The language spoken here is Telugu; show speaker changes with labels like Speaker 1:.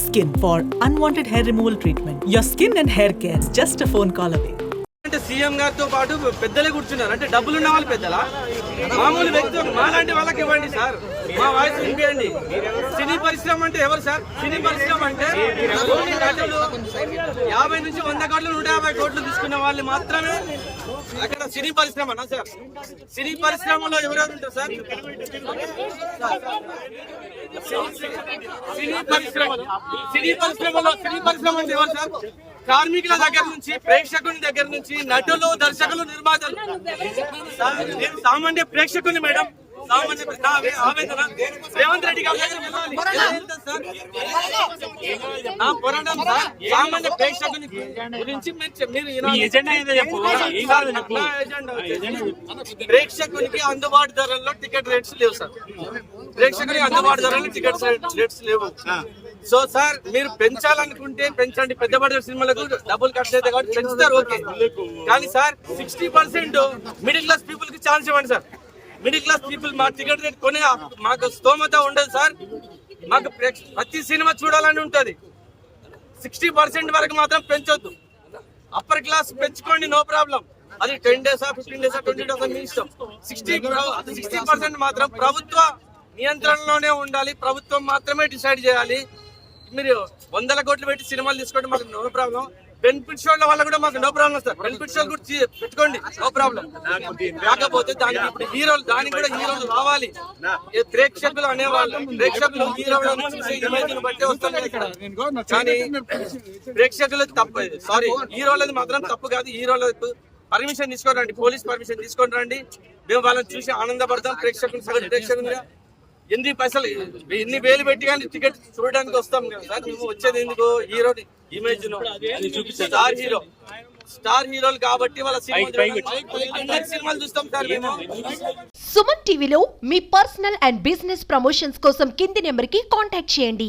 Speaker 1: Skin for unwanted hair removal treatment. Your skin and hair care is just a phone call away.
Speaker 2: అంటే సీఎం గారితో పాటు పెద్దలే కూర్చున్నారు. అంటే డబ్బులు ఉన్న వాళ్ళు పెద్దలా, మామూలు వ్యక్తులు మాలాంటి వాళ్ళకి ఇవ్వండి సార్, మా వాయిస్ వినిపించండి. సినీ పరిశ్రమ అంటే ఎవరు సార్? సినీ పరిశ్రమ అంటే నటులు 50 నుంచి 100 కోట్లు 150 కోట్లు తీసుకున్న వాళ్ళు మాత్రమే అక్కడ సినీ పరిశ్రమనా సార్? సినీ పరిశ్రమలో ఎవరెవరు ఉంటారు సార్? సినీ పరిశ్రమ అంటే ఎవరు సార్? కార్మికుల దగ్గర నుంచి, ప్రేక్షకుని దగ్గర నుంచి, నటులు, దర్శకులు, నిర్మాతలు. నేను సామాన్య ప్రేక్షకుని మేడం, ఆవేదన రేవంత్ రెడ్డి గారి దగ్గర నా పోరాటం సార్. సామాన్య ప్రేక్షకుని గురించి ప్రేక్షకునికి అందుబాటు ధరల్లో టికెట్ రేట్స్ లేవు సార్. ప్రేక్షకునికి అందుబాటు ధరల్లో టికెట్ రేట్స్ లేవు. సో సార్, మీరు పెంచాలనుకుంటే పెంచండి. పెద్ద బడ్జెట్ సినిమాలకు డబ్బులు ఖర్చు అయితే కాబట్టి పెంచుతారు, ఓకే. కానీ సార్ 60% మిడిల్ క్లాస్ పీపుల్ కి ఛాన్స్ ఇవ్వండి సార్. మిడిల్ క్లాస్ పీపుల్ మా టికెట్ రేట్ కొనే మాకు స్తోమత ఉండదు సార్. మాకు ప్రతి సినిమా చూడాలని ఉంటుంది. 60% వరకు మాత్రం పెంచొద్దు. అప్పర్ క్లాస్ పెంచుకోండి, నో ప్రాబ్లం. అది 10 days 15 days 20 days మీ ఇష్టం. 60% మాత్రం ప్రభుత్వ నియంత్రణలోనే ఉండాలి. ప్రభుత్వం మాత్రమే డిసైడ్ చేయాలి. మీరు 100 కోట్లు పెట్టి సినిమాలు తీసుకోండి, మాకు నో ప్రాబ్లం. బెనిఫిట్ షోల వల్ల కూడా మాకు నో ప్రాబ్లం సార్. బెనిఫిట్ షోలు కూడా పెట్టుకోండి, నో ప్రాబ్లం. కాకపోతే దానికి ఇప్పుడు హీరోలు, దానికి కూడా హీరోలు రావాలి. ప్రేక్షకులు అనేవాళ్ళు, ప్రేక్షకులు హీరోలను చూసే ఇమేజ్ని బట్టే వస్తుంది ఇక్కడ. కానీ ప్రేక్షకులు తప్పు, సారీ, హీరోలది మాత్రం తప్పు కాదు. హీరోలకు పర్మిషన్ తీసుకొని రండి, పోలీస్ పర్మిషన్ తీసుకొని రండి. మేము వాళ్ళని చూసి ఆనందపడతాం. ప్రేక్షకులుగా ఎన్ని పైసలు, ఎన్ని వేలు పెట్టి కానీ టికెట్ చూడడానికి వస్తాం కదా సార్. మేము వచ్చేది ఎందుకు? హీరో ఇమేజ్ స్టార్ హీరోలు కాబట్టి వాళ్ళ సినిమాలు చూస్తాం సార్ మేము.
Speaker 3: సుమన్ టీవీలో మీ పర్సనల్ అండ్ బిజినెస్ ప్రమోషన్స్ కోసం కింది నెంబర్ కి కాంటాక్ట్ చేయండి.